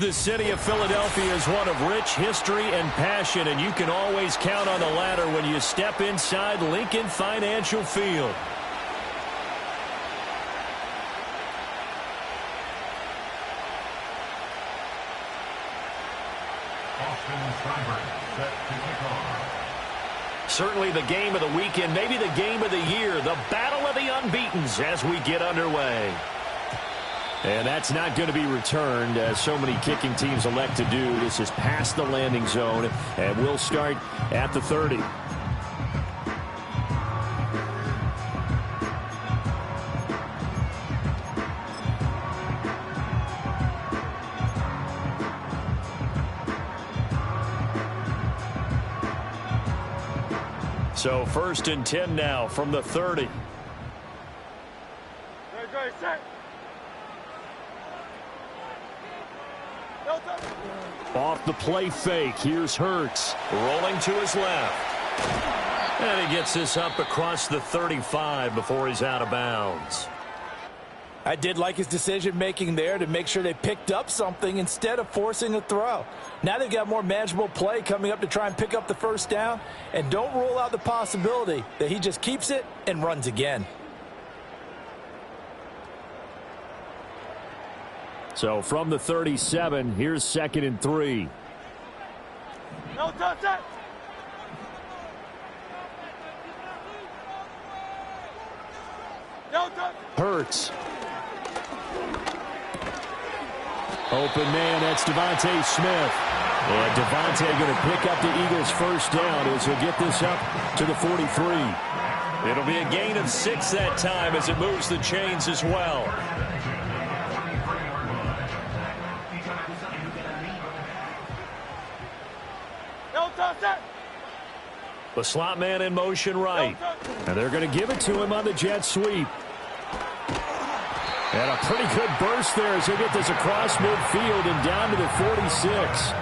The city of Philadelphia is one of rich history and passion, and you can always count on the latter when you step inside Lincoln Financial Field. Certainly the game of the weekend, maybe the game of the year, the battle of the unbeatens as we get underway. And that's not going to be returned, as so many kicking teams elect to do. This is past the landing zone, and we'll start at the 30. So 1st and 10 now from the 30. Off the play fake. Here's Hurts. Rolling to his left. And he gets this up across the 35 before he's out of bounds. I did like his decision-making there to make sure they picked up something instead of forcing a throw. Now they've got more manageable play coming up to try and pick up the first down. And don't rule out the possibility that he just keeps it and runs again. So from the 37, here's 2nd and 3. No touch it. No touch. Hurts. Open man, that's Devontae Smith. And Devontae going to pick up the Eagles' first down as he'll get this up to the 43. It'll be a gain of 6 that time as it moves the chains as well. The slot man in motion right. And they're going to give it to him on the jet sweep. And a pretty good burst there as he'll get this across midfield and down to the 46.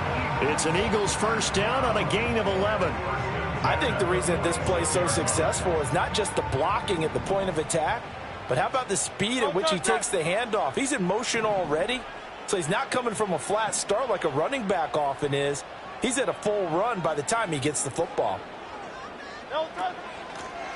It's an Eagles first down on a gain of 11. I think the reason that this play is so successful is not just the blocking at the point of attack, but how about the speed at which he takes the handoff? He's in motion already, so he's not coming from a flat start like a running back often is. He's at a full run by the time he gets the football.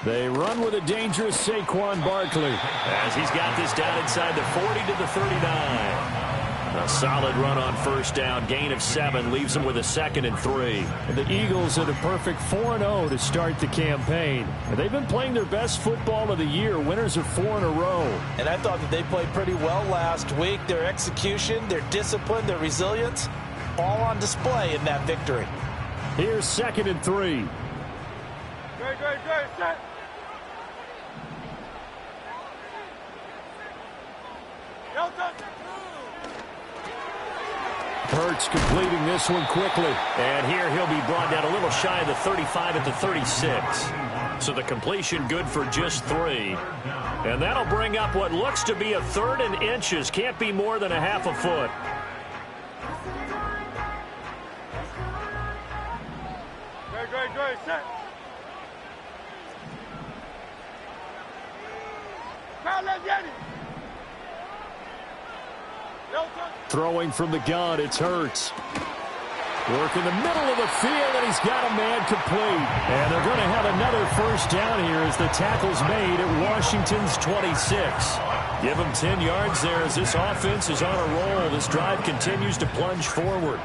They run with a dangerous Saquon Barkley as he's got this down inside the 40 to the 39. A solid run on first down. Gain of 7 leaves them with a 2nd and 3. And the Eagles are the perfect 4-0 to start the campaign. And they've been playing their best football of the year. Winners of 4 in a row. And I thought that they played pretty well last week. Their execution, their discipline, their resilience, all on display in that victory. Here's 2nd and 3. Great, set. No touch. Hurts completing this one quickly. And here he'll be brought down a little shy of the 35 at the 36. So the completion good for just 3. And that'll bring up what looks to be a 3rd and inches. Can't be more than a half a foot. Great, set. Throwing from the gun, it's Hurts. Work in the middle of the field, and he's got a man complete. And they're going to have another first down here as the tackle's made at Washington's 26. Give him 10 yards there as this offense is on a roll. This drive continues to plunge forward.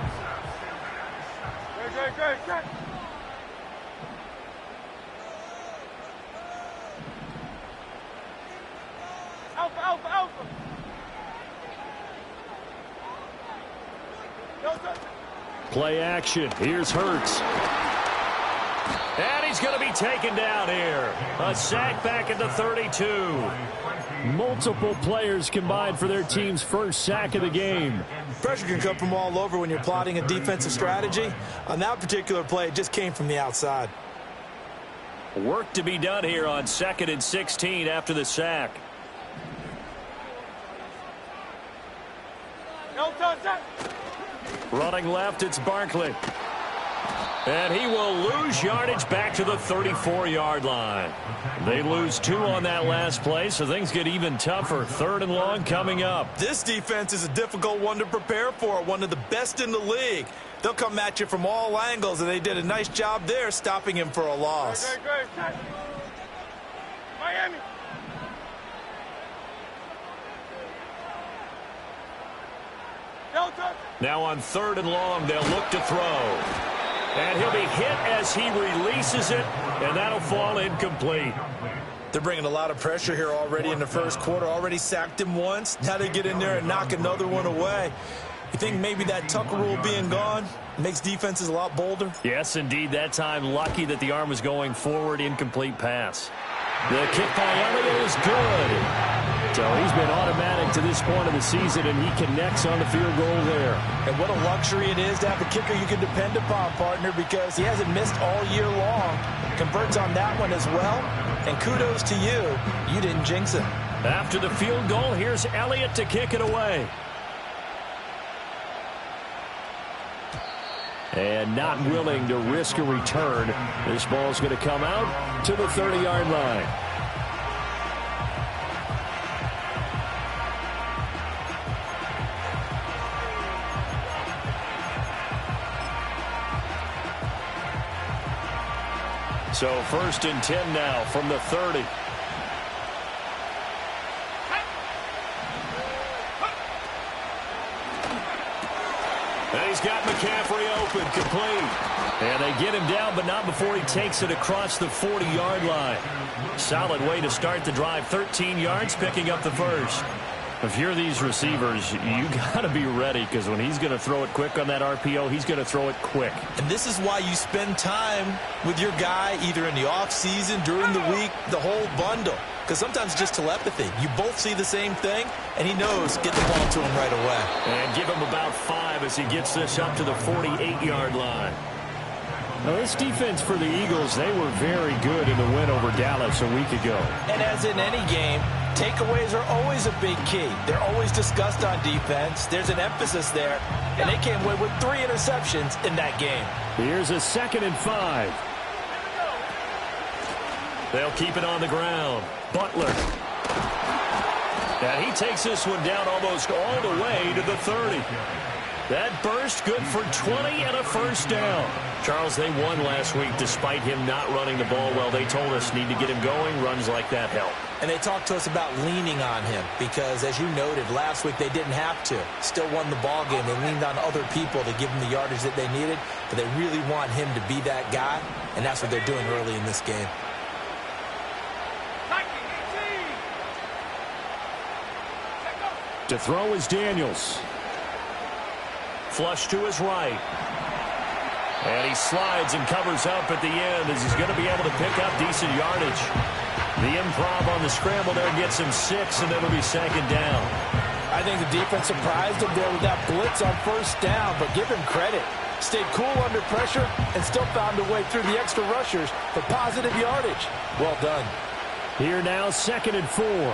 Great. Alpha. Play action. Here's Hurts. And he's going to be taken down here. A sack back at the 32. Multiple players combined for their team's first sack of the game. Pressure can come from all over when you're plotting a defensive strategy. On that particular play, it just came from the outside. Work to be done here on 2nd and 16 after the sack. No touch. Running left, it's Barkley. And he will lose yardage back to the 34-yard line. They lose 2 on that last play, so things get even tougher. 3rd and long coming up. This defense is a difficult one to prepare for, one of the best in the league. They'll come at you from all angles, and they did a nice job there stopping him for a loss. Great, set. Miami. Delta. Now on 3rd and long, they'll look to throw. And he'll be hit as he releases it, and that'll fall incomplete. They're bringing a lot of pressure here already in the first quarter. Already sacked him once. Now they get in there and knock another one away. You think maybe that Tucker rule being gone makes defenses a lot bolder? Yes, indeed. That time, lucky that the arm was going forward. Incomplete pass. The kick by Elliott is good. So he's been automatic to this point of the season, and he connects on the field goal there. And what a luxury it is to have a kicker you can depend upon, partner, because he hasn't missed all year long. Converts on that one as well. And kudos to you. You didn't jinx him. After the field goal, here's Elliott to kick it away. And not willing to risk a return. This ball's going to come out to the 30-yard line. So 1st and 10 now from the 30. And he's got McCaffrey open, complete. And they get him down, but not before he takes it across the 40-yard line. Solid way to start the drive. 13 yards, picking up the first. If you're these receivers, you got to be ready, because when he's going to throw it quick on that RPO, he's going to throw it quick. And this is why you spend time with your guy either in the offseason, during the week, the whole bundle. Because sometimes it's just telepathy. You both see the same thing, and he knows get the ball to him right away. And give him about 5 as he gets this up to the 48-yard line. Now, this defense for the Eagles, they were very good in the win over Dallas a week ago. And as in any game, takeaways are always a big key. They're always discussed on defense. There's an emphasis there, and they came away with 3 interceptions in that game. Here's a 2nd and 5. They'll keep it on the ground. Butler. And he takes this one down almost all the way to the 30. That burst good for 20 and a first down. Charles, they won last week despite him not running the ball well. They told us need to get him going. Runs like that help. And they talked to us about leaning on him because, as you noted, last week they didn't have to. Still won the ball game. They leaned on other people to give them the yardage that they needed, but they really want him to be that guy, and that's what they're doing early in this game. To throw is Daniels. Flush to his right. And he slides and covers up at the end as he's going to be able to pick up decent yardage. The improv on the scramble there gets him 6, and it'll be 2nd down. I think the defense surprised him there with that blitz on first down, but give him credit. Stayed cool under pressure and still found a way through the extra rushers for positive yardage. Well done. Here now, 2nd and 4.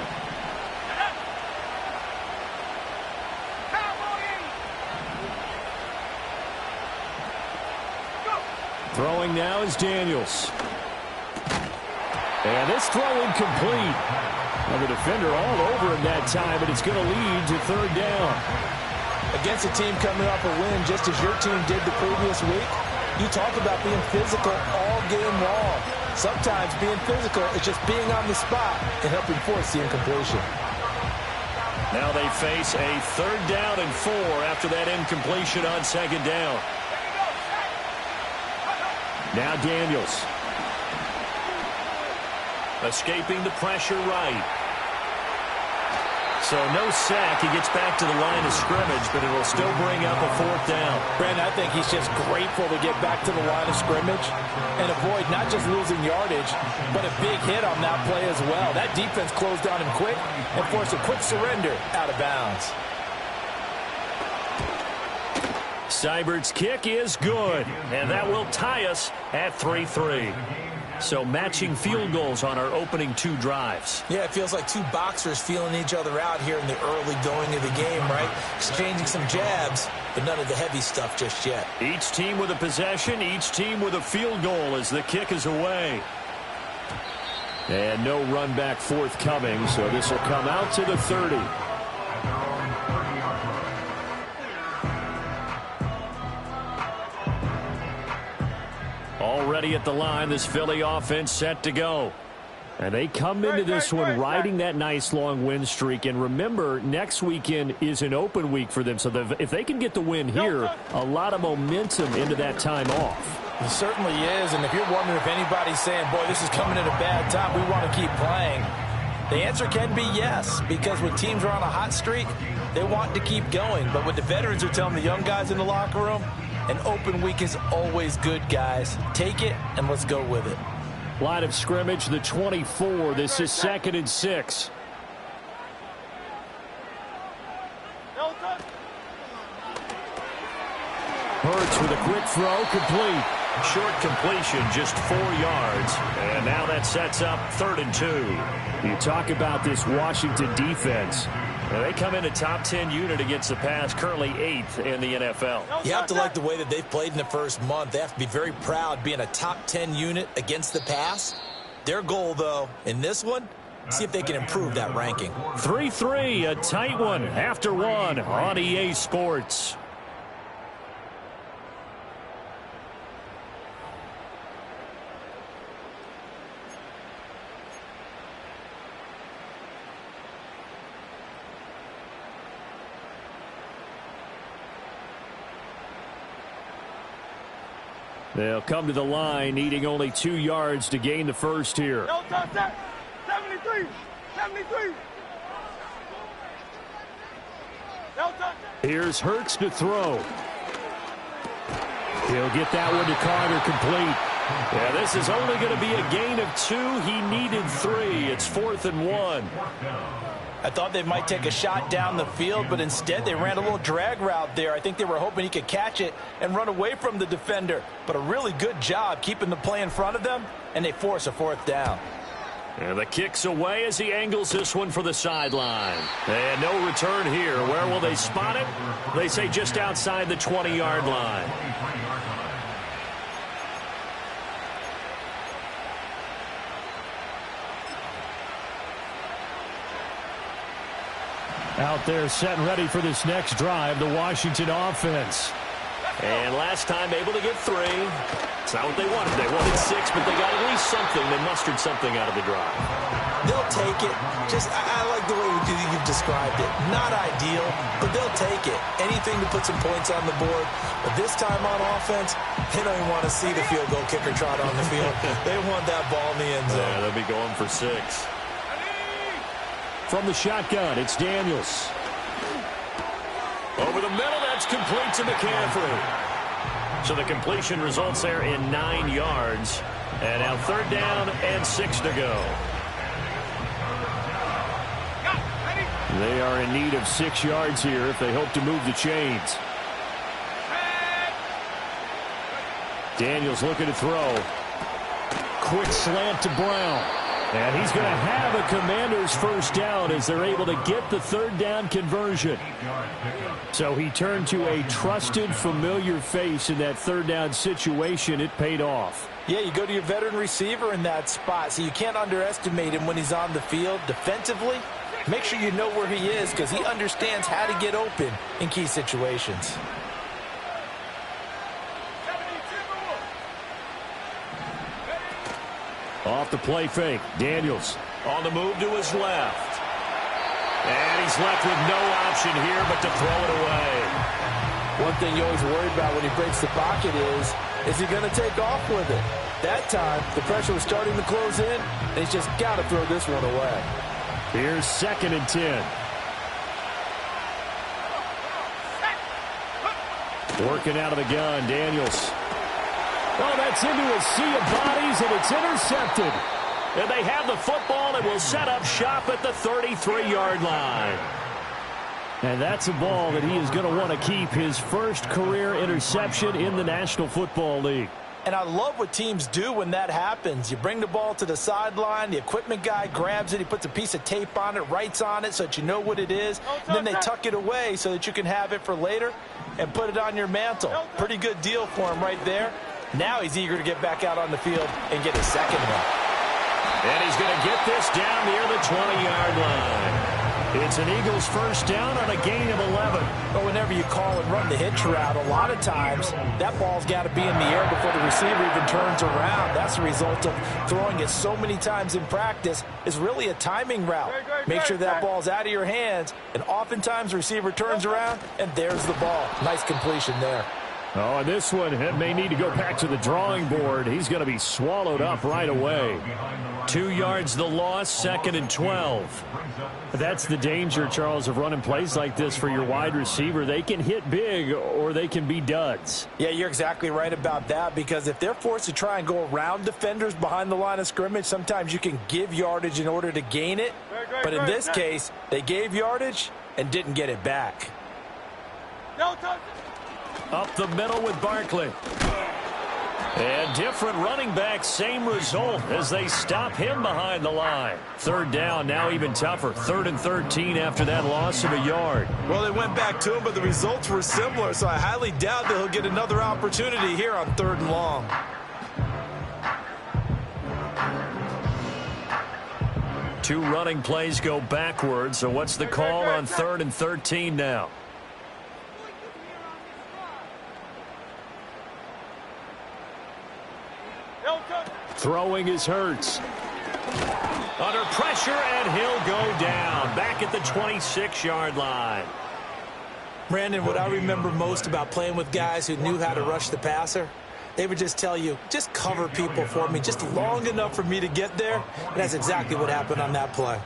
Throwing now is Daniels. And this throw incomplete. Well, the defender all over him that time, but it's going to lead to 3rd down. Against a team coming off a win just as your team did the previous week, you talk about being physical all game long. Sometimes being physical is just being on the spot and helping force the incompletion. Now they face a 3rd down and 4 after that incompletion on 2nd down. Now Daniels. Escaping the pressure right. So no sack. He gets back to the line of scrimmage, but it'll still bring up a 4th down. Brandon, I think he's just grateful to get back to the line of scrimmage and avoid not just losing yardage, but a big hit on that play as well. That defense closed on him quick and forced a quick surrender out of bounds. Seibert's kick is good, and that will tie us at 3-3. So matching field goals on our opening 2 drives. Yeah, it feels like 2 boxers feeling each other out here in the early going of the game, right? Exchanging some jabs, but none of the heavy stuff just yet. Each team with a possession, each team with a field goal as the kick is away. And no run back forthcoming, so this will come out to the 30. Already at the line, this Philly offense set to go. And they come into this one riding that nice long win streak. And remember, next weekend is an open week for them. So if they can get the win here, a lot of momentum into that time off. It certainly is. And if you're wondering if anybody's saying, boy, this is coming at a bad time, we want to keep playing, the answer can be yes. Because when teams are on a hot streak, they want to keep going. But what the veterans are telling the young guys in the locker room, an open week is always good, guys. Take it, and let's go with it. Line of scrimmage, the 24. This is 2nd and 6. Hurts with a quick throw, complete. Short completion, just 4 yards. And now that sets up 3rd and 2. You talk about this Washington defense. They come in a top 10 unit against the pass, currently 8th in the NFL. You have to like the way that they've played in the first month. They have to be very proud being a top 10 unit against the pass. Their goal, though, in this one, see if they can improve that ranking. 3-3, a tight one after 1 on EA Sports. They'll come to the line, needing only 2 yards to gain the first here. 73. Here's Hurts to throw. He'll get that one to Carter, complete. Yeah, this is only going to be a gain of 2. He needed 3. It's 4th and 1. I thought they might take a shot down the field, but instead they ran a little drag route there. I think they were hoping he could catch it and run away from the defender. But a really good job keeping the play in front of them, and they force a 4th down. And the kick's away as he angles this one for the sideline. And no return here. Where will they spot it? They say just outside the 20-yard line. Out there set and ready for this next drive, the Washington offense. And last time able to get 3. It's not what they wanted. They wanted 6, but they got at least something. They mustered something out of the drive. They'll take it. I like the way you've described it. Not ideal, but they'll take it. Anything to put some points on the board. But this time on offense, they don't even want to see the field goal kicker trot on the field. They want that ball in the end zone. Yeah, they'll be going for 6. From the shotgun, it's Daniels. Over the middle, that's complete to McCaffrey. So the completion results there in 9 yards. And now 3rd down and 6 to go. They are in need of 6 yards here if they hope to move the chains. Daniels looking to throw. Quick slant to Brown. And he's going to have a Commanders first down as they're able to get the 3rd down conversion. So he turned to a trusted, familiar face in that 3rd down situation. It paid off. Yeah, you go to your veteran receiver in that spot, so you can't underestimate him when he's on the field. Defensively, make sure you know where he is because he understands how to get open in key situations. Off the play fake, Daniels on the move to his left. And he's left with no option here but to throw it away. One thing you always worry about when he breaks the pocket is he going to take off with it? That time, the pressure was starting to close in, and he's just got to throw this one away. Here's 2nd and 10. Working out of the gun, Daniels. Oh, that's into a sea of bodies, and it's intercepted. And they have the football and will set up shop at the 33-yard line. And that's a ball that he is going to want to keep, his first career interception in the National Football League. And I love what teams do when that happens. You bring the ball to the sideline, the equipment guy grabs it, he puts a piece of tape on it, writes on it so that you know what it is, and then they tuck it away so that you can have it for later and put it on your mantle. Pretty good deal for him right there. Now he's eager to get back out on the field and get his second one. And he's going to get this down near the 20-yard line. It's an Eagles first down on a gain of 11. But whenever you call and run the hitch route, a lot of times that ball's got to be in the air before the receiver even turns around. That's the result of throwing it so many times in practice. Is really a timing route. Make sure that ball's out of your hands, and oftentimes the receiver turns around, and there's the ball. Nice completion there. Oh, and this one may need to go back to the drawing board. He's going to be swallowed up right away. 2 yards the loss, 2nd and 12. That's the danger, Charles, of running plays like this for your wide receiver. They can hit big or they can be duds. Yeah, you're exactly right about that, because if they're forced to try and go around defenders behind the line of scrimmage, sometimes you can give yardage in order to gain it. But in this case, they gave yardage and didn't get it back. Up the middle with Barkley. And different running back, same result as they stop him behind the line. 3rd down, now even tougher. 3rd and 13 after that loss of a yard. Well, they went back to him, but the results were similar, so I highly doubt that he'll get another opportunity here on 3rd and long. Two running plays go backwards, so what's the call on 3rd and 13 now? Throwing is Hurts. Under pressure, and he'll go down. Back at the 26-yard line. Brandon, what I remember most about playing with guys who knew how to rush the passer, they would just tell you, just cover people for me, just long enough for me to get there. And that's exactly what happened on that play.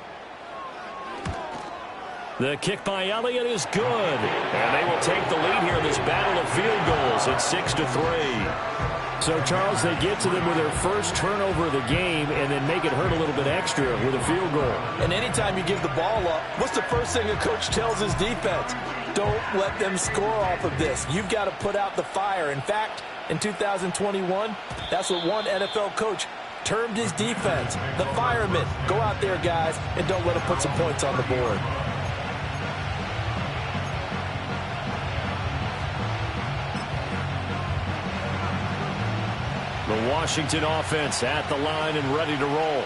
The kick by Elliott is good. And they will take the lead here in this battle of field goals at 6-3. So, Charles, they get to them with their first turnover of the game and then make it hurt a little bit extra with a field goal. And anytime you give the ball up, what's the first thing a coach tells his defense? Don't let them score off of this. You've got to put out the fire. In fact, in 2021, that's what one NFL coach termed his defense. The firemen. Go out there, guys, and don't let them put some points on the board. The Washington offense at the line and ready to roll.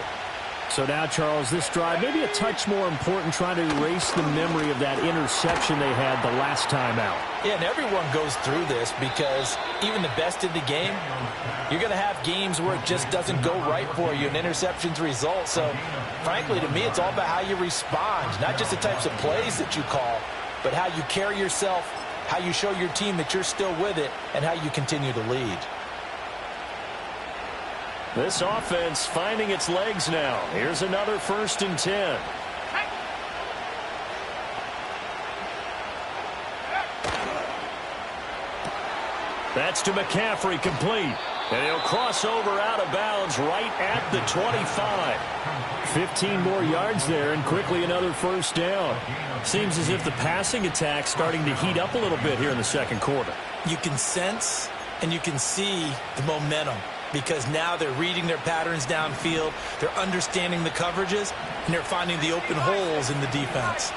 So now, Charles, this drive maybe a touch more important, trying to erase the memory of that interception they had the last time out. Yeah, and everyone goes through this, because even the best in the game, you're going to have games where it just doesn't go right for you, and interceptions result. So, frankly, to me, it's all about how you respond, not just the types of plays that you call, but how you carry yourself, how you show your team that you're still with it, and how you continue to lead. This offense finding its legs now. Here's another 1st and 10. That's to McCaffrey, complete. And he'll cross over out of bounds right at the 25. 15 more yards there, and quickly another 1st down. Seems as if the passing attack's starting to heat up a little bit here in the 2nd quarter. You can sense and you can see the momentum, because now they're reading their patterns downfield, they're understanding the coverages, and they're finding the open holes in the defense.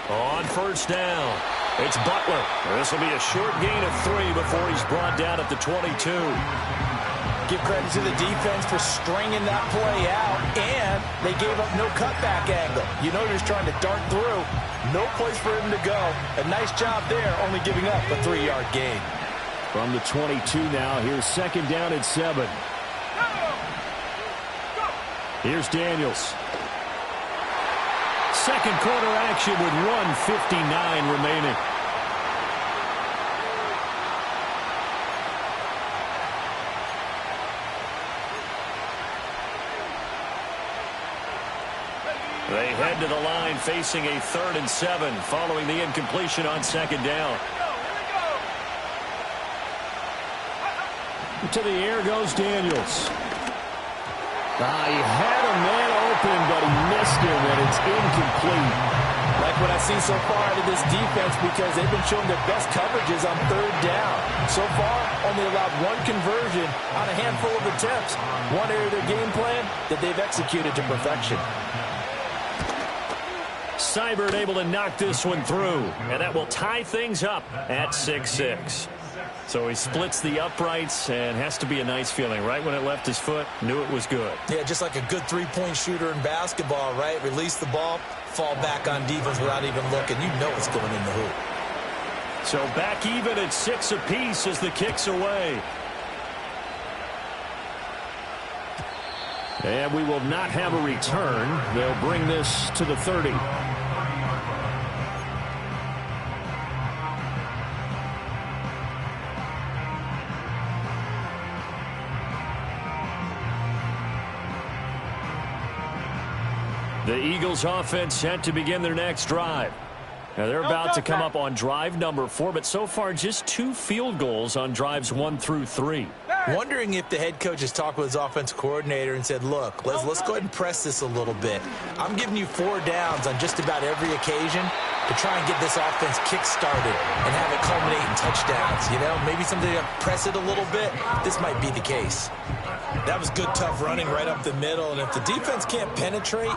On 1st down, it's Butler. This will be a short gain of 3 before he's brought down at the 22. Give credit to the defense for stringing that play out, and they gave up no cutback angle. You know you're just trying to dart through. No place for him to go. A nice job there, only giving up a 3-yard gain. From the 22 now, here's 2nd down at 7. Here's Daniels. 2nd quarter action with 1:59 remaining. They head to the line facing a 3rd and 7 following the incompletion on 2nd down. To the air goes Daniels. He had a man open, but he missed him, and it's incomplete. Like what I've seen so far out of this defense, because they've been showing their best coverages on third down. So far, only allowed one conversion on a handful of attempts. One area of their game plan that they've executed to perfection. Seibert able to knock this one through, and that will tie things up at 6-6. So he splits the uprights, and has to be a nice feeling. Right when it left his foot, knew it was good. Yeah, just like a good three-point shooter in basketball, right? Release the ball, fall back on defense without even looking. You know it's going in the hoop. So back even at 6 apiece as the kick's away. And we will not have a return. They'll bring this to the 30. The Eagles offense set to begin their next drive. Now they're about to come up on drive number 4, but so far just 2 field goals on drives 1 through 3. Wondering if the head coach has talked with his offensive coordinator and said, look, let's go ahead and press this a little bit. I'm giving you 4 downs on just about every occasion to try and get this offense kick-started and have it culminate in touchdowns. You know, maybe something to press it a little bit. This might be the case. That was good, tough running right up the middle, and if the defense can't penetrate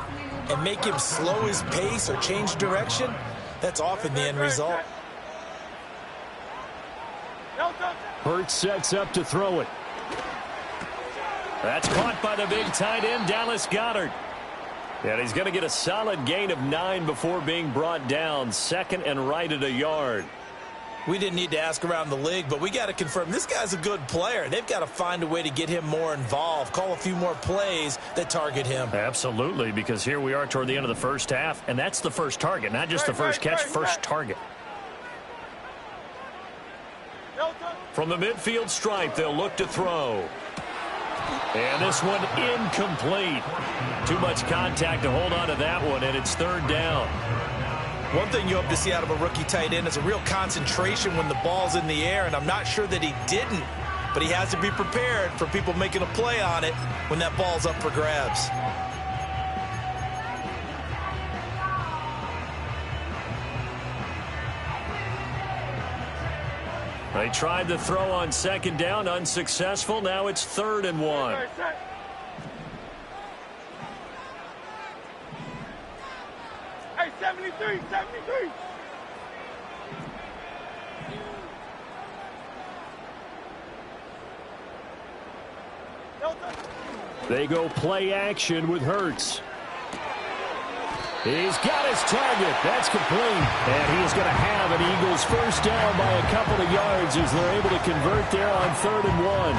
and make him slow his pace or change direction, that's often the end result. Hurts sets up to throw it. That's caught by the big tight end, Dallas Goedert. And he's going to get a solid gain of 9 before being brought down. Second and right at a yard. We didn't need to ask around the league, but we got to confirm this guy's a good player. They've got to find a way to get him more involved, call a few more plays that target him. Absolutely, because here we are toward the end of the first half, and that's the first target, not just the first catch, first target. From the midfield stripe, they'll look to throw. And this one incomplete. Too much contact to hold on to that one, and it's third down. One thing you hope to see out of a rookie tight end is a real concentration when the ball's in the air, and I'm not sure that he didn't, but he has to be prepared for people making a play on it when that ball's up for grabs. They tried to throw on second down, unsuccessful. Now it's 3rd and 1. Hey, 73. They go play action with Hurts. He's got his target. That's complete. And he's going to have an Eagles first down by a couple of yards as they're able to convert there on 3rd and 1.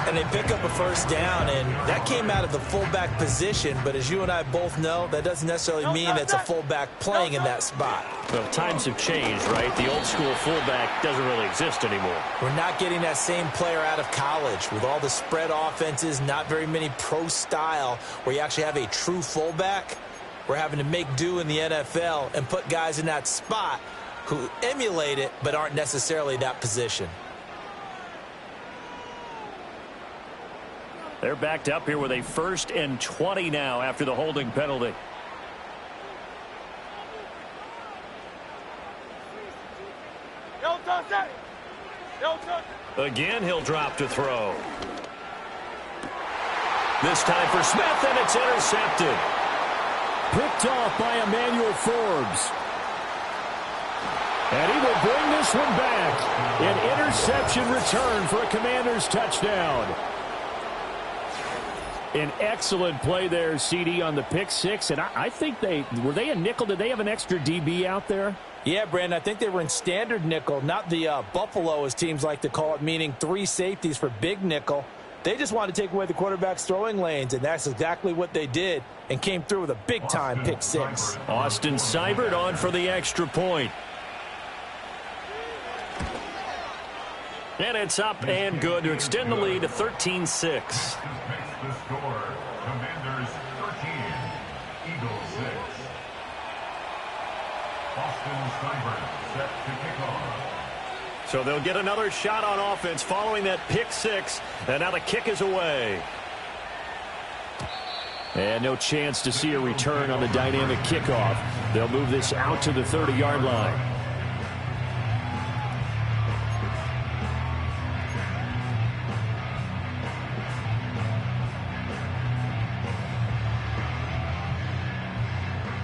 And they pick up a first down, and that came out of the fullback position. But as you and I both know, that doesn't necessarily mean that's a fullback playing in that spot. Well, times have changed, right? The old school fullback doesn't really exist anymore. We're not getting that same player out of college with all the spread offenses, not very many pro style where you actually have a true fullback. We're having to make do in the NFL and put guys in that spot who emulate it but aren't necessarily that position. They're backed up here with a 1st and 20 now after the holding penalty. Again, he'll drop to throw. This time for Smith, and it's intercepted. Picked off by Emmanuel Forbes. And he will bring this one back. An interception return for a Commanders touchdown. An excellent play there, CD, on the pick six. And I think were they a nickel? Did they have an extra DB out there? Yeah, Brandon, I think they were in standard nickel, not the Buffalo, as teams like to call it, meaning 3 safeties for big nickel. They just wanted to take away the quarterback's throwing lanes, and that's exactly what they did and came through with a big-time pick six. Austin Seibert on for the extra point. And it's up and good to extend the lead to 13-6. The score, Commanders 13, Eagles 6. Austin Seibert set to kick off. So they'll get another shot on offense following that pick six, and now the kick is away. And no chance to see a return on the dynamic kickoff. They'll move this out to the 30-yard line.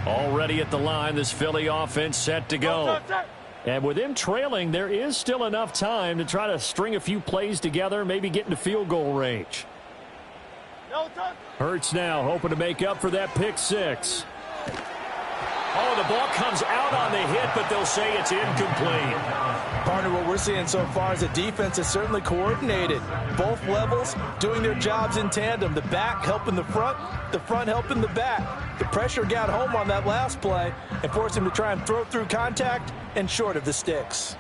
Already at the line, this Philly offense set to go. And with him trailing, there is still enough time to try to string a few plays together, maybe get into field goal range. Hurts now, hoping to make up for that pick six. Oh, the ball comes out on the hit, but they'll say it's incomplete. Partner, what we're seeing so far is the defense is certainly coordinated. Both levels doing their jobs in tandem. The back helping the front helping the back. The pressure got home on that last play and forced him to try and throw through contact and short of the sticks.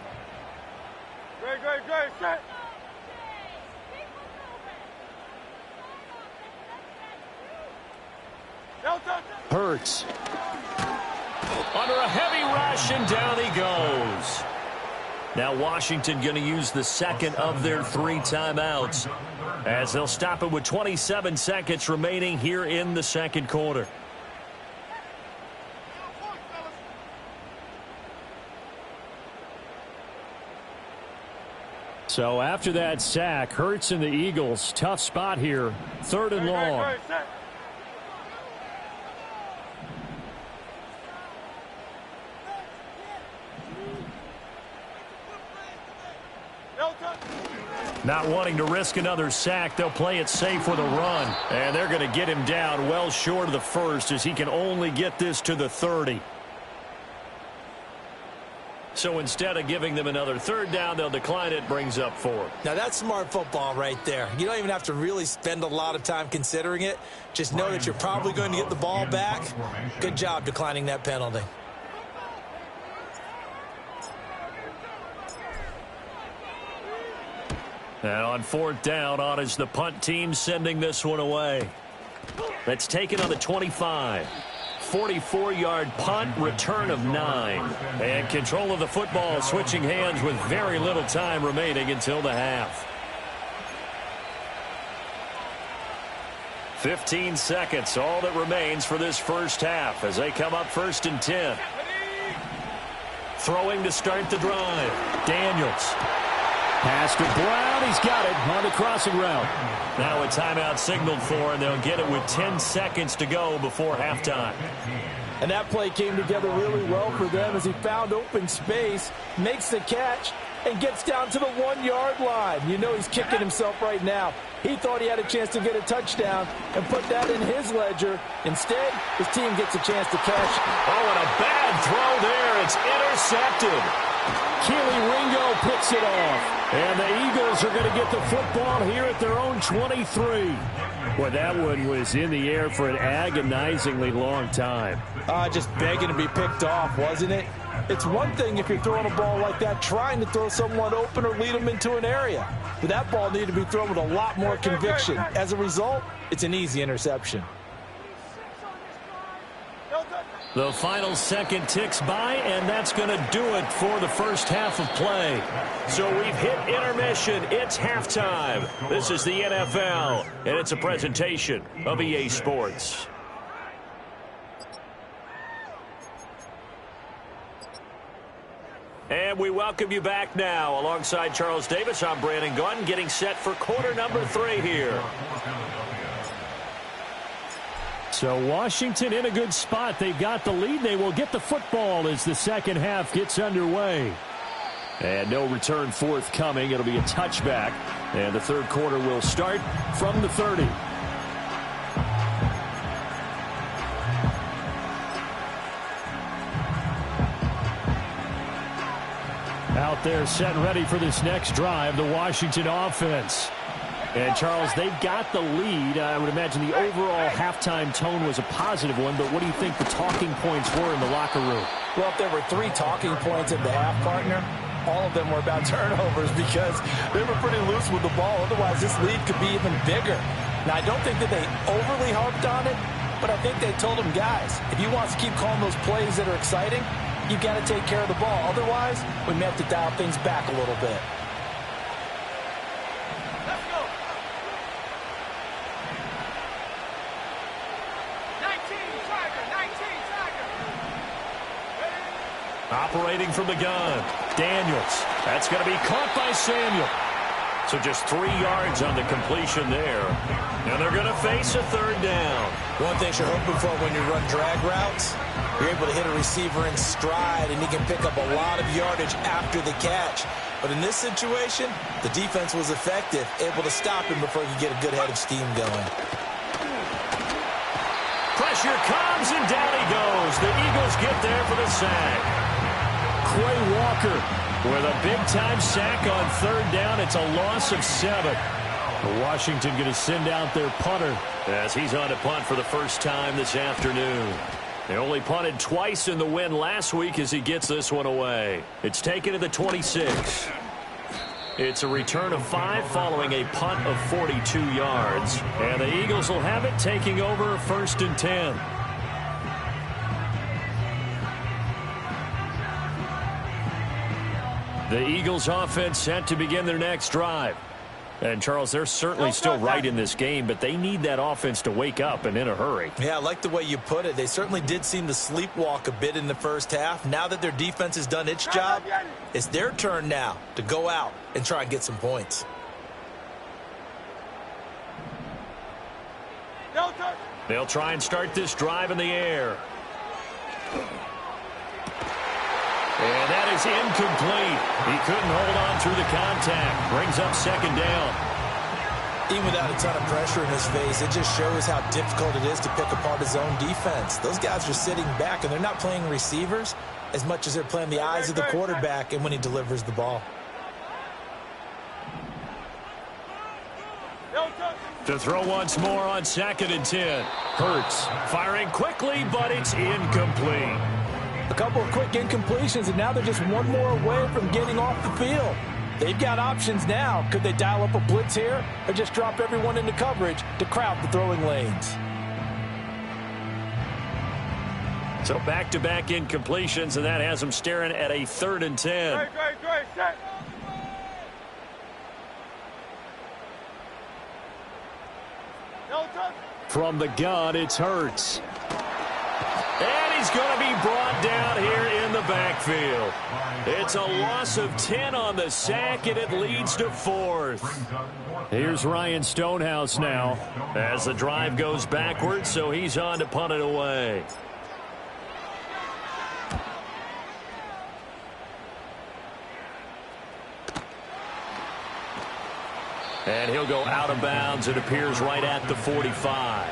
Great, set. Hurts. Under a heavy rush, and down he goes. Now Washington going to use the second of their 3 timeouts as they'll stop it with 27 seconds remaining here in the second quarter. So after that sack, Hurts and the Eagles, tough spot here, 3rd and long. Not wanting to risk another sack, they'll play it safe with a run. And they're going to get him down well short of the first as he can only get this to the 30. So instead of giving them another 3rd down, they'll decline it, brings up 4. Now that's smart football right there. You don't even have to really spend a lot of time considering it. Just know that you're probably going to get the ball back. Good job declining that penalty. And on 4th down, on is the punt team sending this one away. That's taken on the 25. 44-yard punt, return of 9. And control of the football switching hands with very little time remaining until the half. 15 seconds, all that remains for this first half as they come up 1st and 10. Throwing to start the drive. Daniels. Pass to Brown. He's got it on the crossing route. Now a timeout signaled for, and they'll get it with 10 seconds to go before halftime. And that play came together really well for them as he found open space, makes the catch, and gets down to the 1-yard line. You know he's kicking himself right now. He thought he had a chance to get a touchdown and put that in his ledger. Instead, his team gets a chance to cash. Oh, and a bad throw there. It's intercepted. Keely Ringo picks it off. And the Eagles are going to get the football here at their own 23. Boy, that one was in the air for an agonizingly long time. Just begging to be picked off, wasn't it? It's one thing if you're throwing a ball like that, trying to throw someone open or lead them into an area. But that ball needed to be thrown with a lot more conviction. As a result, it's an easy interception. The final second ticks by, and that's going to do it for the first half of play. So we've hit intermission. It's halftime. This is the NFL, and it's a presentation of EA Sports. And we welcome you back now. Alongside Charles Davis, I'm Brandon Gaudin, getting set for quarter number 3 here. So Washington in a good spot. They've got the lead. They will get the football as the second half gets underway. And no return forthcoming. It'll be a touchback. And the third quarter will start from the 30. Out there set and ready for this next drive, the Washington offense. And, Charles, they've got the lead. I would imagine the overall halftime tone was a positive one, but what do you think the talking points were in the locker room? Well, if there were 3 talking points at the half, partner, all of them were about turnovers because they were pretty loose with the ball. Otherwise, this lead could be even bigger. Now, I don't think that they overly harped on it, but I think they told them, guys, if you want to keep calling those plays that are exciting, you've got to take care of the ball. Otherwise, we may have to dial things back a little bit. Operating from the gun, Daniels. That's going to be caught by Samuel. So just 3 yards on the completion there. And they're going to face a third down. One thing you're hoping for when you run drag routes, you're able to hit a receiver in stride, and he can pick up a lot of yardage after the catch. But in this situation, the defense was effective, able to stop him before he could get a good head of steam going. Pressure comes, and down he goes. The Eagles get there for the sack. Quay Walker with a big-time sack on third down. It's a loss of 7. Washington going to send out their punter as he's on to punt for the first time this afternoon. They only punted twice in the win last week as he gets this one away. It's taken to the 26. It's a return of 5 following a punt of 42 yards. And the Eagles will have it, taking over 1st and 10. The Eagles offense set to begin their next drive. And, Charles, they're certainly still right in this game, but they need that offense to wake up and in a hurry. Yeah, I like the way you put it. They certainly did seem to sleepwalk a bit in the first half. Now that their defense has done its job, it's their turn now to go out and try and get some points. They'll try and start this drive in the air. And that is incomplete. He couldn't hold on through the contact. Brings up 2nd down. Even without a ton of pressure in his face, it just shows how difficult it is to pick apart his own defense. Those guys are sitting back, and they're not playing receivers as much as they're playing the eyes of the quarterback and when he delivers the ball. To throw once more on 2nd and 10. Hurts firing quickly, but it's incomplete. A couple of quick incompletions, and now they're just one more away from getting off the field. They've got options now. Could they dial up a blitz here or just drop everyone into coverage to crowd the throwing lanes? So back-to-back incompletions, and that has them staring at a 3rd and 10. Great, set. From the gun, it's Hurts. And he's going to be brought down here in the backfield. It's a loss of 10 on the sack, and it leads to 4th. Here's Ryan Stonehouse now as the drive goes backwards, so he's on to punt it away. And he'll go out of bounds. It appears right at the 45.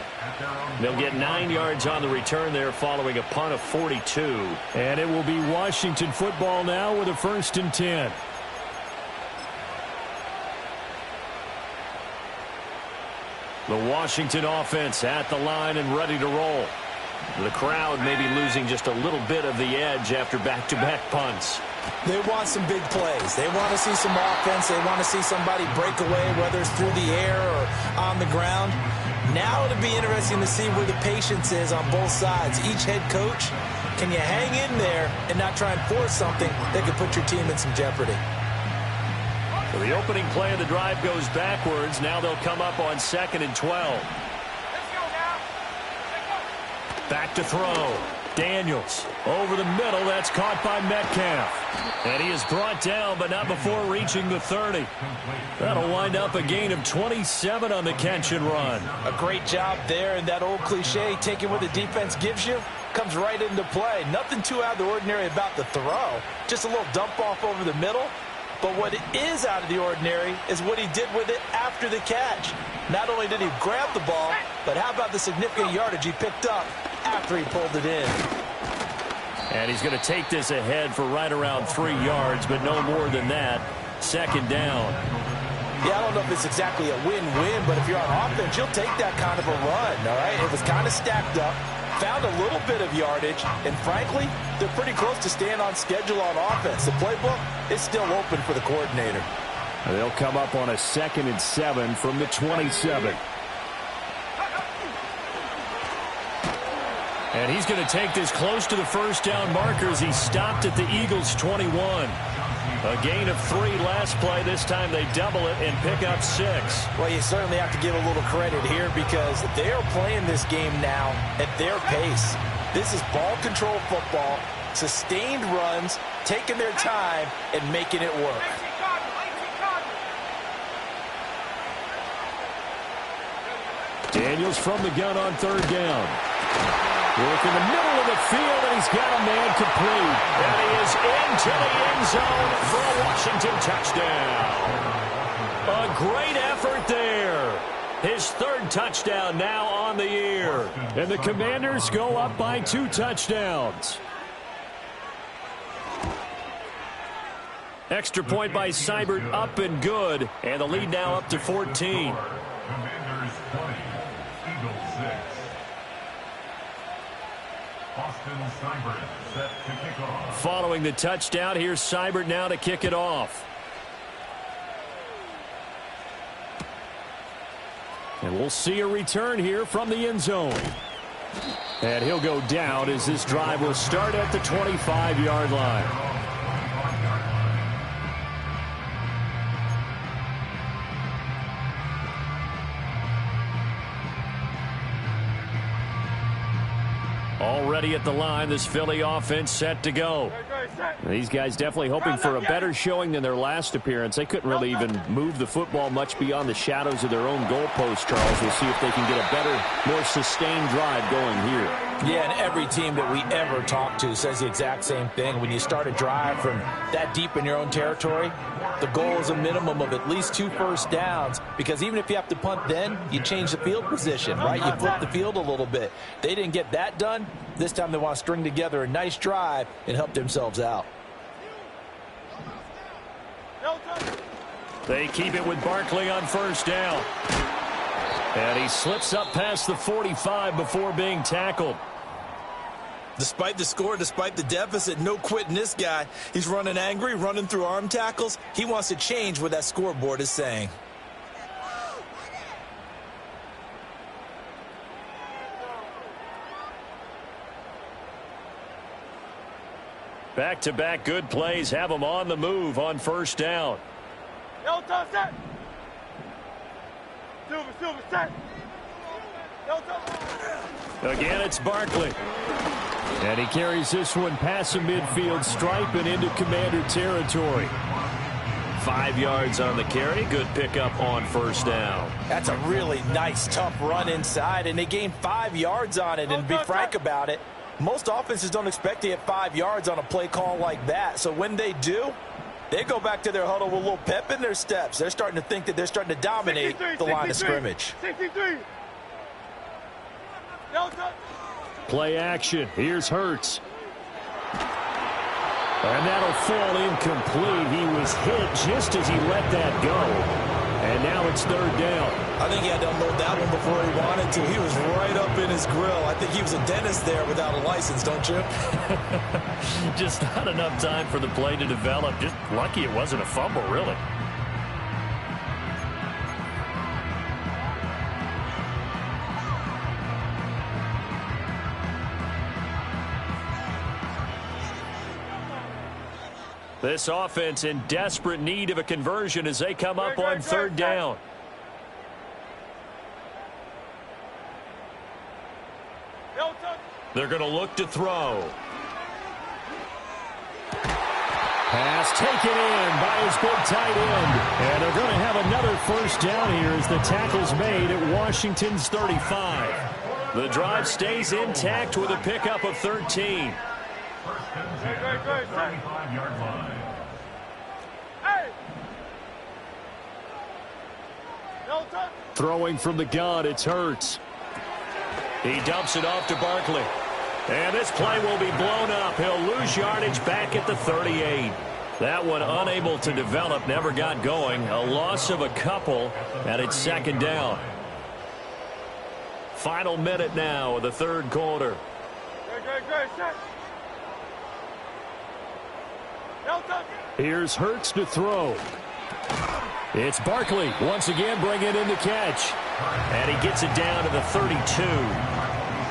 They'll get 9 yards on the return there following a punt of 42. And it will be Washington football now with a 1st and 10. The Washington offense at the line and ready to roll. The crowd may be losing just a little bit of the edge after back-to-back punts. They want some big plays. They want to see some offense. They want to see somebody break away, whether it's through the air or on the ground. Now it'll be interesting to see where the patience is on both sides. Each head coach, can you hang in there and not try and force something that could put your team in some jeopardy? So the opening play of the drive goes backwards. Now they'll come up on 2nd and 12. Back to throw. Daniels over the middle. That's caught by Metcalf. And he is brought down, but not before reaching the 30. That'll wind up a gain of 27 on the catch and run. A great job there, and that old cliche, taking what the defense gives you, comes right into play. Nothing too out of the ordinary about the throw. Just a little dump off over the middle. But what is out of the ordinary is what he did with it after the catch. Not only did he grab the ball, but how about the significant yardage he picked up after he pulled it in. And he's going to take this ahead for right around 3 yards, but no more than that. 2nd down. Yeah, I don't know if it's exactly a win-win, but if you're on offense, you'll take that kind of a run, all right? It was kind of stacked up, found a little bit of yardage, and frankly, they're pretty close to staying on schedule on offense. The playbook is still open for the coordinator. They'll come up on a 2nd and 7 from the 27. And he's going to take this close to the 1st down marker as he stopped at the Eagles' 21. A gain of 3 last play. This time they double it and pick up 6. Well, you certainly have to give a little credit here because they are playing this game now at their pace. This is ball control football. sustained runs, taking their time, and making it work. Daniels from the gun on third down. Work in the middle of the field, and he's got a man complete. And he is into the end zone for a Washington touchdown. A great effort there. His third touchdown now on the year. And the Commanders go up by 2 touchdowns. Extra point by Seibert, up and good. And the lead now up to 14. Commanders 20, Eagles 6. Austin Seibert set to kick off. Following the touchdown, here's Seibert now to kick it off. And we'll see a return here from the end zone. And he'll go down as this drive will start at the 25-yard line. Already at the line, this Philly offense set to go. These guys definitely hoping for a better showing than their last appearance. They couldn't really even move the football much beyond the shadows of their own goalpost, Charles. We'll see if they can get a better, more sustained drive going here. Yeah, and every team that we ever talk to says the exact same thing. When you start a drive from that deep in your own territory, the goal is a minimum of at least 2 first downs, because even if you have to punt then, you change the field position, right? You flip the field a little bit. They didn't get that done. This time they want to string together a nice drive and help themselves out. They keep it with Barkley on first down. And he slips up past the 45 before being tackled. Despite the score, despite the deficit, no quitting this guy. He's running angry, running through arm tackles. He wants to change what that scoreboard is saying. Back-to-back good plays have him on the move on first down. Again, it's Barkley. And he carries this one past the midfield stripe and into Commander territory. 5 yards on the carry. Good pickup on first down. That's a really nice, tough run inside, and they gained 5 yards on it. And to be frank about it, most offenses don't expect to get 5 yards on a play call like that. So when they do, they go back to their huddle with a little pep in their steps. They're starting to think that they're starting to dominate the line of scrimmage. 63. Play action. Here's Hurts. And that'll fall incomplete. He was hit just as he let that go. And now it's third down. I think he had to unload that one before he wanted to. He was right up in his grill. I think he was a dentist there without a license, don't you? Just not enough time for the play to develop. Just lucky it wasn't a fumble, really. This offense in desperate need of a conversion as they come up on third down. They're going to look to throw. Pass taken in by his big tight end. And they're going to have another first down here as the tackle's made at Washington's 35. The drive stays intact with a pickup of 13. First and 10, 35-yard line. Throwing from the gun, it's Hurts. He dumps it off to Barkley. And this play will be blown up. He'll lose yardage back at the 38. That one unable to develop, never got going. A loss of a couple, and it's second down. Final minute now of the third quarter. Here's Hurts to throw. It's Barkley once again bringing in the catch. And he gets it down to the 32.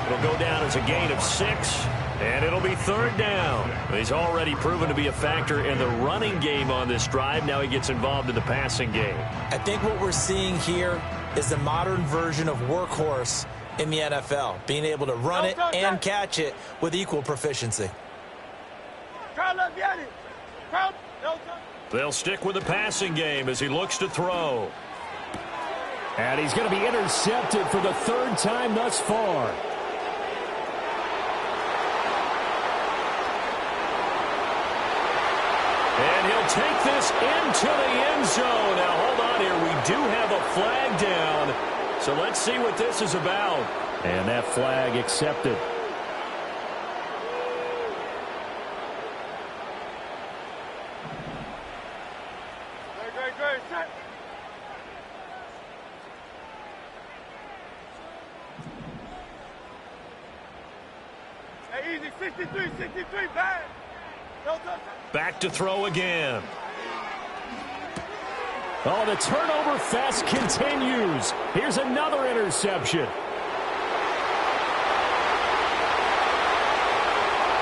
It'll go down as a gain of 6. And it'll be third down. He's already proven to be a factor in the running game on this drive. Now he gets involved in the passing game. I think what we're seeing here is the modern version of workhorse in the NFL. Being able to run it and catch it with equal proficiency. They'll stick with the passing game as he looks to throw. And he's going to be intercepted for the third time thus far. And he'll take this into the end zone. Now, hold on here. We do have a flag down. So let's see what this is about. And that flag accepted. Great, set. Hey, easy, 63, bad. Back to throw again. Oh, the turnover fest continues. Here's another interception.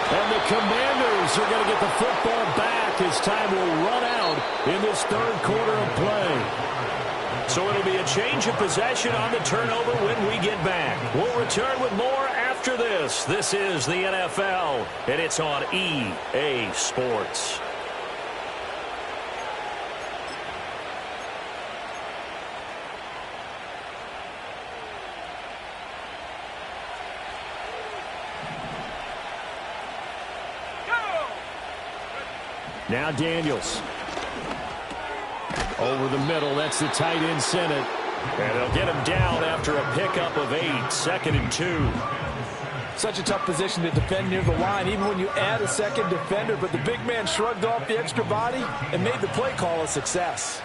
And the Commanders are going to get the football back as time will run out in this third quarter of play. So it'll be a change of possession on the turnover when we get back. We'll return with more after this. This is the NFL, and it's on EA Sports. Now Daniels. Over the middle, that's the tight end Senate. And they'll get him down after a pickup of 8, 2nd and 2. Such a tough position to defend near the line, even when you add a second defender. But the big man shrugged off the extra body and made the play call a success.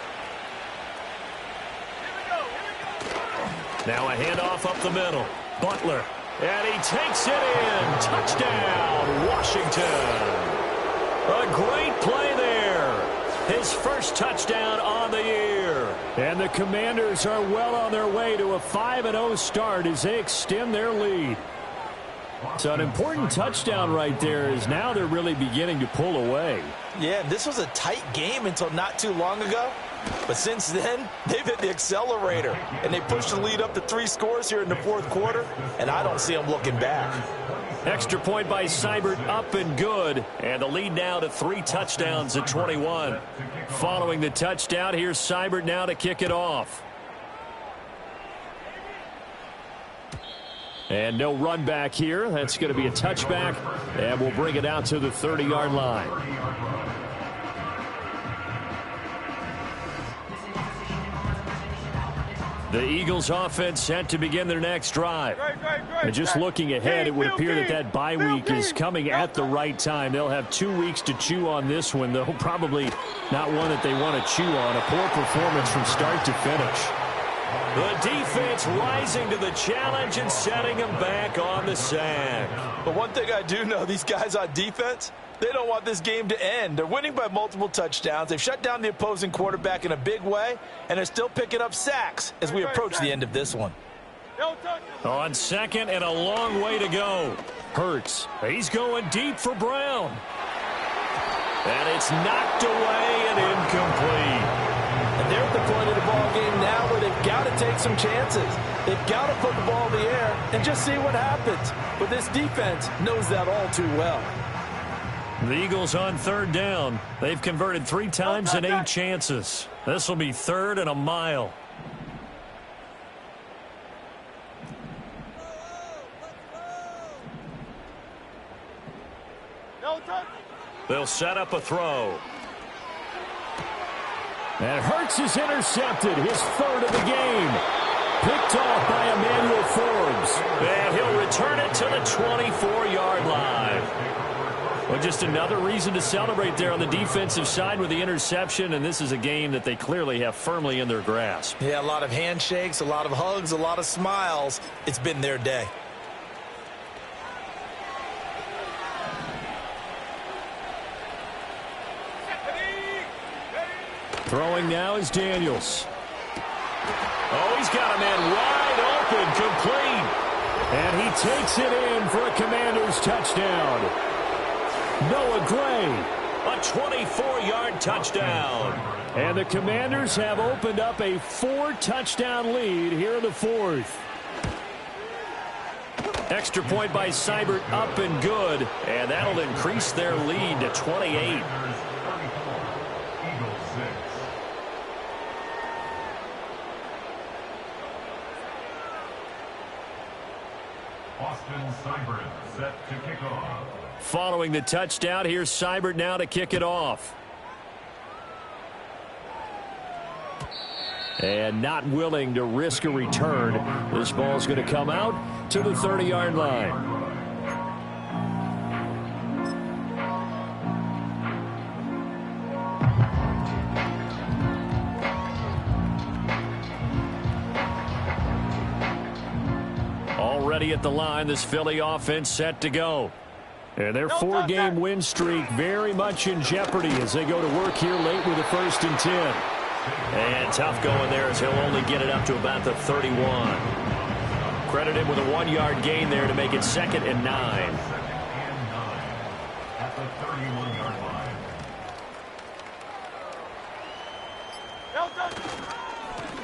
Now a handoff up the middle. Butler. And he takes it in. Touchdown, Washington. A great play there. His first touchdown on the year. And the Commanders are well on their way to a 5-0 start as they extend their lead. So an important touchdown right there is now they're really beginning to pull away. Yeah, this was a tight game until not too long ago. But since then, they've hit the accelerator. And they pushed the lead up to 3 scores here in the fourth quarter. And I don't see them looking back. Extra point by Seibert, up and good. And the lead now to 3 touchdowns at 21. Following the touchdown, here's Seibert now to kick it off. And no run back here. That's going to be a touchback. And we'll bring it out to the 30-yard line. The Eagles offense set to begin their next drive. And just looking ahead, it would appear that that bye week is coming at the right time. They'll have 2 weeks to chew on this one, though probably not one that they want to chew on. A poor performance from start to finish. The defense rising to the challenge and setting them back on the sack. But one thing I do know, these guys on defense, they don't want this game to end. They're winning by multiple touchdowns. They've shut down the opposing quarterback in a big way, and they're still picking up sacks as we approach the end of this one. On second and a long way to go. Hurts. He's going deep for Brown. And it's knocked away and incomplete. And they're at the point of the ball game now where they've got to take some chances. They've got to put the ball in the air and just see what happens. But this defense knows that all too well. The Eagles on third down. They've converted 3 times in 8 chances. This will be 3rd and a mile. They'll set up a throw. And Hurts is intercepted, his 3rd of the game. Picked off by Emmanuel Forbes. And he'll return it to the 24-yard line. Well, just another reason to celebrate there on the defensive side with the interception, and this is a game that they clearly have firmly in their grasp. Yeah, a lot of handshakes, a lot of hugs, a lot of smiles. It's been their day. Throwing now is Daniels. Oh, he's got a man wide open, complete. And he takes it in for a Commanders touchdown. Noah Gray. A 24-yard touchdown. And the Commanders have opened up a 4-touchdown lead here in the 4th. Extra point by Seibert, up and good, and that'll increase their lead to 28. Seibert set to kick off. Following the touchdown, here's Seibert now to kick it off. And not willing to risk a return. This ball's going to come out to the 30-yard line. Already at the line, this Philly offense set to go. And their four-game win streak very much in jeopardy as they go to work here late with a 1st and 10. And tough going there as he'll only get it up to about the 31. Credit him with a 1-yard gain there to make it 2nd and 9. At the 31-yard line.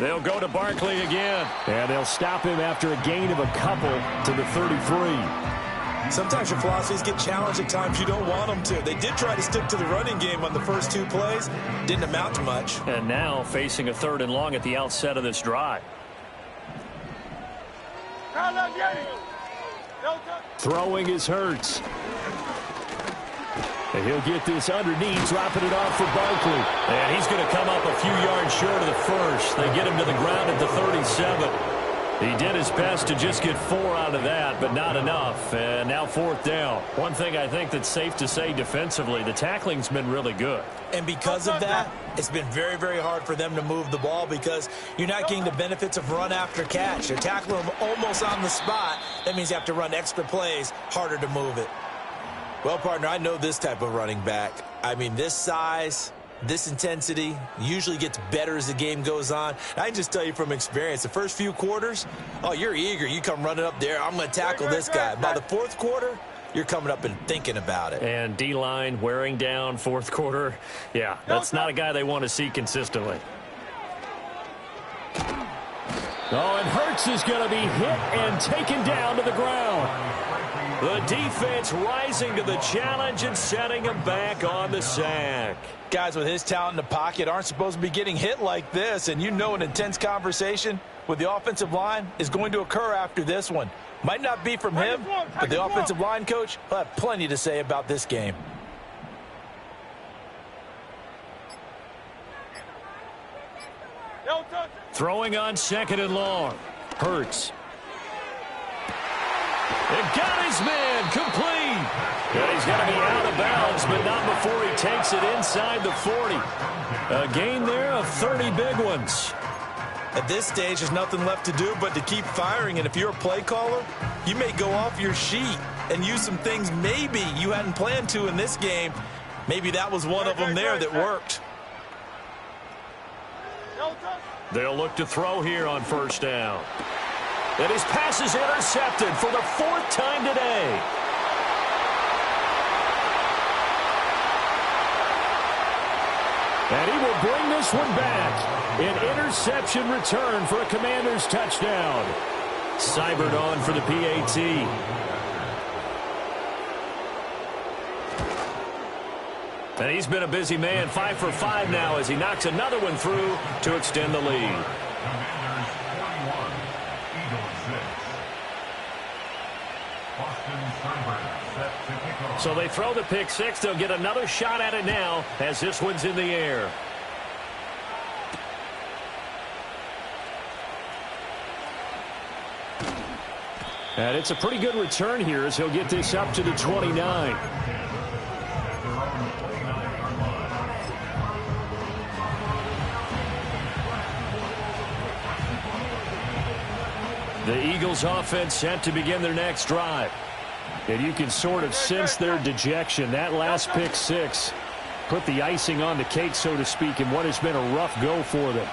They'll go to Barkley again. And they'll stop him after a gain of a couple to the 33. Sometimes your philosophies get challenged at times you don't want them to. They did try to stick to the running game on the first 2 plays. Didn't amount to much. And now facing a 3rd and long at the outset of this drive. Throwing is Hurts. And he'll get this underneath, dropping it off for Barkley. And he's going to come up a few yards short of the first. They get him to the ground at the 37. He did his best to just get 4 out of that, but not enough. And now 4th down. One thing I think that's safe to say defensively, the tackling's been really good. And because of that, it's been very, very hard for them to move the ball because you're not getting the benefits of run after catch. They're tackling them almost on the spot. That means you have to run extra plays, harder to move it. Well, partner, I know this type of running back. I mean, this size, this intensity usually gets better as the game goes on. I can just tell you from experience, the first few quarters, oh, you're eager. You come running up there, I'm going to tackle this guy. By the 4th quarter, you're coming up and thinking about it. And D-line wearing down 4th quarter. Yeah, that's not a guy they want to see consistently. Oh, and Hurts is going to be hit and taken down to the ground. The defense rising to the challenge and setting him back on the sack. Guys with his talent in the pocket aren't supposed to be getting hit like this, and you know an intense conversation with the offensive line is going to occur after this one. Might not be from him, but the offensive line coach will have plenty to say about this game. Throwing on 2nd and long. Hurts. And got his man complete. And he's going to be out of bounds, but not before he takes it inside the 40. A gain there of 30 big ones. At this stage, there's nothing left to do but to keep firing. And if you're a play caller, you may go off your sheet and use some things maybe you hadn't planned to in this game. Maybe that was one of them there that worked. They'll look to throw here on 1st down. And his pass is intercepted for the 4th time today. And he will bring this one back. An interception return for a Commanders touchdown. Seibert on for the PAT. And he's been a busy man, 5 for 5 now as he knocks another one through to extend the lead. So they throw the pick 6. They'll get another shot at it now as this one's in the air. And it's a pretty good return here as he'll get this up to the 29. The Eagles offense set to begin their next drive. And you can sort of sense their dejection. That last pick 6 put the icing on the cake, so to speak, in what has been a rough go for them.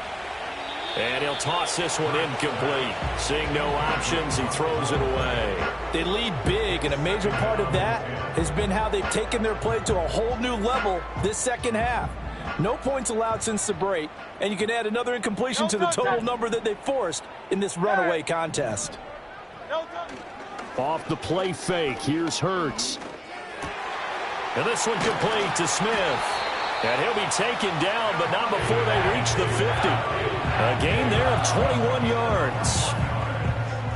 And he'll toss this one incomplete. Seeing no options, he throws it away. They lead big, and a major part of that has been how they've taken their play to a whole new level this second half. No points allowed since the break, and you can add another incompletion to the total number that they forced in this runaway contest. Off the play fake, here's Hurts. And this one complete to Smith. And he'll be taken down, but not before they reach the 50. A gain there of 21 yards.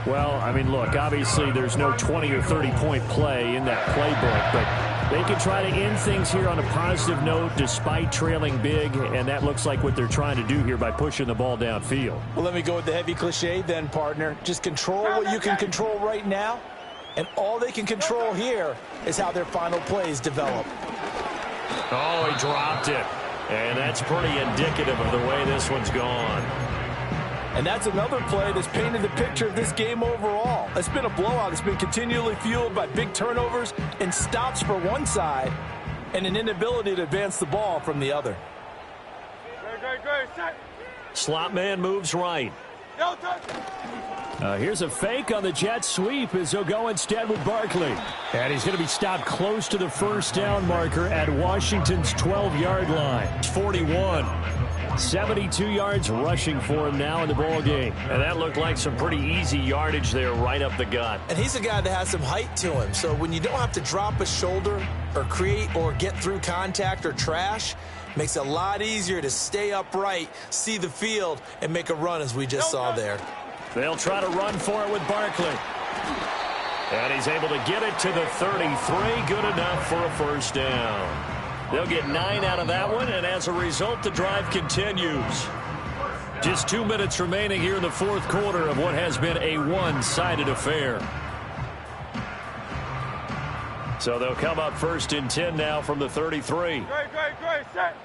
Well, I mean, look, obviously there's no 20 or 30-point play in that playbook, but they can try to end things here on a positive note despite trailing big, and that looks like what they're trying to do here by pushing the ball downfield. Well, let me go with the heavy cliche then, partner. Just control what you can control right now, and all they can control here is how their final plays develop. Oh, he dropped it. And that's pretty indicative of the way this one's gone. And that's another play that's painted the picture of this game overall. It's been a blowout. It's been continually fueled by big turnovers and stops for one side and an inability to advance the ball from the other. Great. Set. Slot man moves right. No touch. Here's a fake on the jet sweep as he'll go instead with Barkley. And he's going to be stopped close to the first down marker at Washington's 12-yard line. It's 41. 72 yards rushing for him now in the ball game. And that looked like some pretty easy yardage there right up the gut. And he's a guy that has some height to him. So when you don't have to drop a shoulder or create or get through contact or trash, makes it a lot easier to stay upright, see the field, and make a run as we just saw there. They'll try to run for it with Barkley. And he's able to get it to the 33. Good enough for a first down. They'll get 9 out of that one, and as a result, the drive continues. Just 2 minutes remaining here in the fourth quarter of what has been a one-sided affair. So they'll come up first and 10 now from the 33. Great. Set.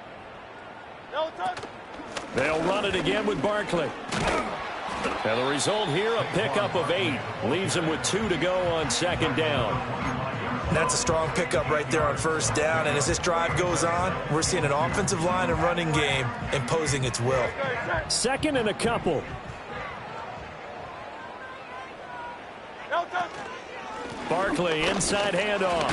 No touch. They'll run it again with Barkley. And the result here, a pickup of 8. Leaves them with 2 to go on second down. That's a strong pickup right there on first down. And as this drive goes on, we're seeing an offensive line and running game imposing its will. Second and a couple. No touch. Barkley, inside handoff.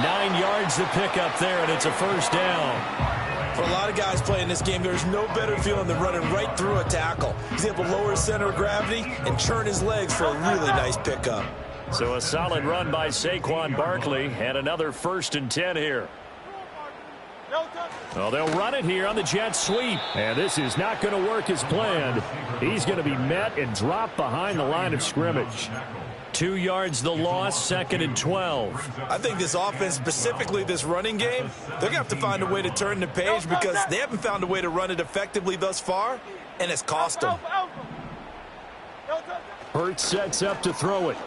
9 yards to pick up there, and it's a first down. For a lot of guys playing this game, there's no better feeling than running right through a tackle. He's able to lower his center of gravity and churn his legs for a really nice pickup. So a solid run by Saquon Barkley, and another first and 10 here. No touch. Well, they'll run it here on the jet sweep. And this is not going to work as planned. He's going to be met and dropped behind the line of scrimmage. 2 yards the loss, second and 12. I think this offense, specifically this running game, they're going to have to find a way to turn the page because they haven't found a way to run it effectively thus far, and it's cost them. No touch. Hurts sets up to throw it.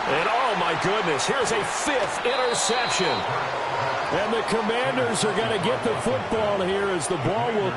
And oh my goodness, here's a 5th interception. And the Commanders are going to get the football here as the ball will